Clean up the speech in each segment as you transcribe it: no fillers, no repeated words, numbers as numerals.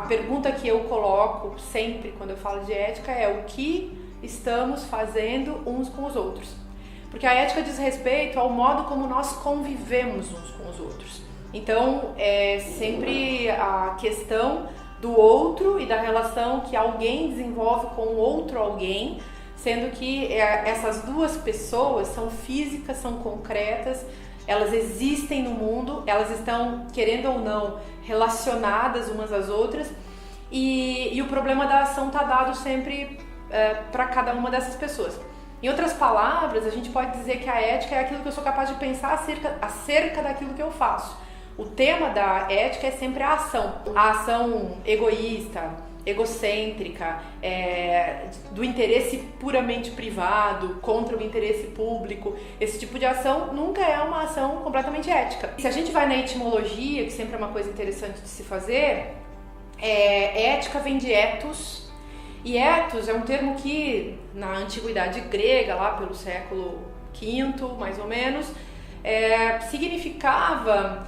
pergunta que eu coloco sempre quando eu falo de ética é o que estamos fazendo uns com os outros. Porque a ética diz respeito ao modo como nós convivemos uns com os outros. Então, é sempre a questão do outro e da relação que alguém desenvolve com outro alguém, sendo que essas duas pessoas são físicas, são concretas, elas existem no mundo, elas estão, querendo ou não, relacionadas umas às outras, e o problema da ação está dado sempre para cada uma dessas pessoas. Em outras palavras, a gente pode dizer que a ética é aquilo que eu sou capaz de pensar acerca daquilo que eu faço. O tema da ética é sempre a ação egoísta, egocêntrica, do interesse puramente privado contra o interesse público. Esse tipo de ação nunca é uma ação completamente ética. Se a gente vai na etimologia, que sempre é uma coisa interessante de se fazer, ética vem de ethos, e ethos é um termo que na antiguidade grega, lá pelo século V, mais ou menos, significava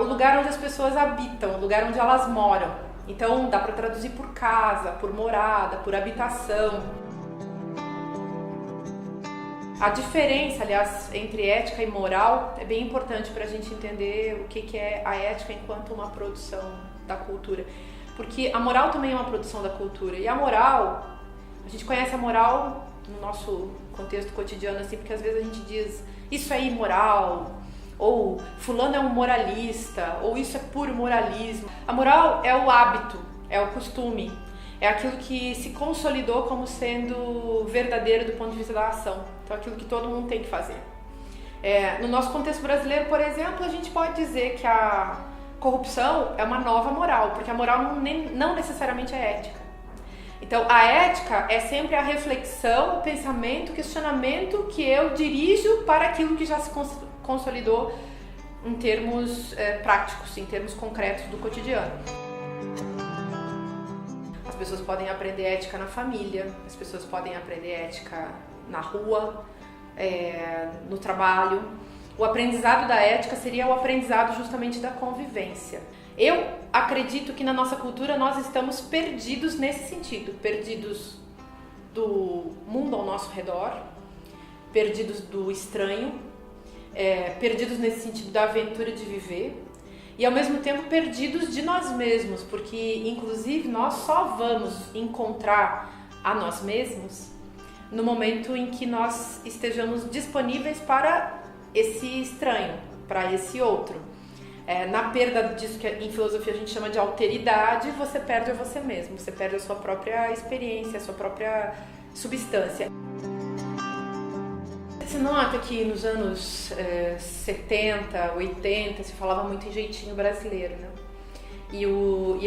o lugar onde as pessoas habitam, o lugar onde elas moram. Então dá para traduzir por casa, por morada, por habitação. A diferença, aliás, entre ética e moral é bem importante para a gente entender o que é a ética enquanto uma produção da cultura. Porque a moral também é uma produção da cultura. E a moral, a gente conhece a moral no nosso contexto cotidiano, assim, porque às vezes a gente diz isso é imoral, ou fulano é um moralista, ou isso é puro moralismo. A moral é o hábito, é o costume, é aquilo que se consolidou como sendo verdadeiro do ponto de vista da ação. Então, aquilo que todo mundo tem que fazer. No nosso contexto brasileiro, por exemplo, a gente pode dizer que a corrupção é uma nova moral, porque a moral não necessariamente é ética. Então, a ética é sempre a reflexão, o pensamento, o questionamento que eu dirijo para aquilo que já se consolidou em termos práticos, em termos concretos do cotidiano. As pessoas podem aprender ética na família, as pessoas podem aprender ética na rua, no trabalho. O aprendizado da ética seria o aprendizado justamente da convivência. Eu acredito que na nossa cultura nós estamos perdidos nesse sentido, perdidos do mundo ao nosso redor, perdidos do estranho, perdidos nesse sentido da aventura de viver e ao mesmo tempo perdidos de nós mesmos, porque inclusive nós só vamos encontrar a nós mesmos no momento em que nós estejamos disponíveis para esse estranho, para esse outro. Na perda disso que em filosofia a gente chama de alteridade, você perde a você mesmo, você perde a sua própria experiência, a sua própria substância. Você nota que nos anos 70, 80 se falava muito em jeitinho brasileiro, né? E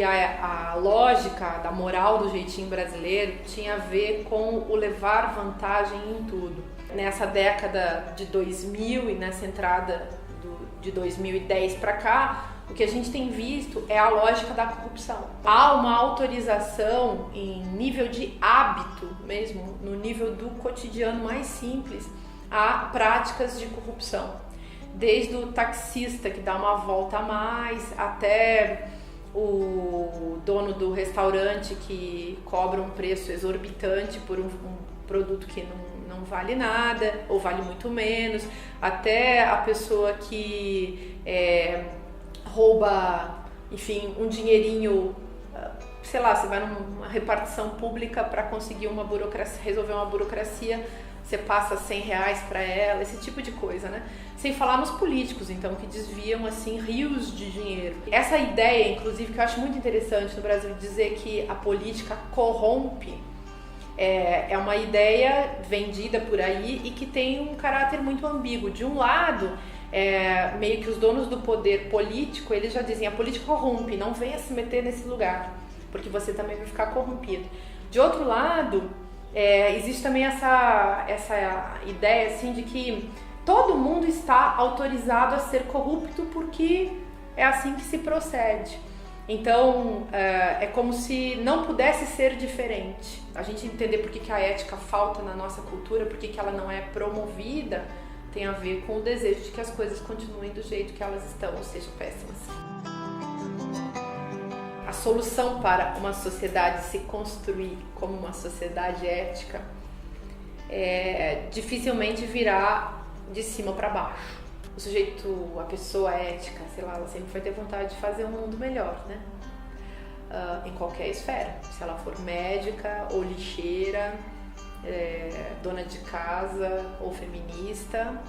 a lógica da moral do jeitinho brasileiro tinha a ver com o levar vantagem em tudo. Nessa década de 2000 e nessa entrada de 2010 para cá, o que a gente tem visto é a lógica da corrupção. Há uma autorização em nível de hábito mesmo, no nível do cotidiano mais simples, a práticas de corrupção. Desde o taxista que dá uma volta a mais, até o dono do restaurante que cobra um preço exorbitante por um produto que não vale nada ou vale muito menos, até a pessoa que rouba, enfim, um dinheirinho, sei lá, você vai numa repartição pública para conseguir uma burocracia, resolver uma burocracia, você passa R$100 para ela, esse tipo de coisa, né? Sem falar nos políticos, então, que desviam, assim, rios de dinheiro. Essa ideia, inclusive, que eu acho muito interessante no Brasil, de dizer que a política corrompe, é uma ideia vendida por aí e que tem um caráter muito ambíguo. De um lado, meio que os donos do poder político, eles já dizem, a política corrompe, não venha se meter nesse lugar, porque você também vai ficar corrompido. De outro lado, existe também essa ideia assim, de que todo mundo está autorizado a ser corrupto porque é assim que se procede. Então, é como se não pudesse ser diferente. A gente entender por que a ética falta na nossa cultura, por que ela não é promovida, tem a ver com o desejo de que as coisas continuem do jeito que elas estão, ou seja, péssimas. a solução para uma sociedade se construir como uma sociedade ética dificilmente virá de cima para baixo. O sujeito, a pessoa ética, sei lá, ela sempre vai ter vontade de fazer um mundo melhor, né? Em qualquer esfera. Se ela for médica ou lixeira, dona de casa ou feminista,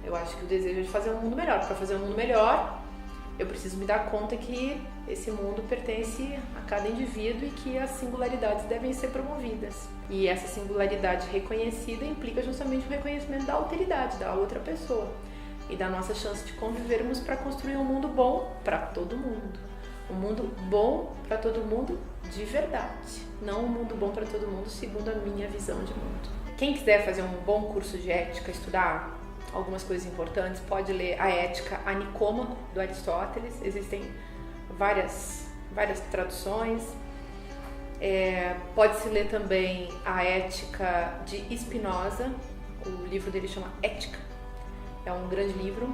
eu acho que o desejo é de fazer um mundo melhor. Para fazer um mundo melhor, eu preciso me dar conta que esse mundo pertence a cada indivíduo e que as singularidades devem ser promovidas. E essa singularidade reconhecida implica justamente o reconhecimento da alteridade da outra pessoa e da nossa chance de convivermos para construir um mundo bom para todo mundo. Um mundo bom para todo mundo de verdade, não um mundo bom para todo mundo segundo a minha visão de mundo. Quem quiser fazer um bom curso de ética, estudar algumas coisas importantes, pode ler a Ética a Nicômaco, do Aristóteles. Existem várias traduções. Pode-se ler também a Ética de Spinoza, o livro dele chama Ética, é um grande livro.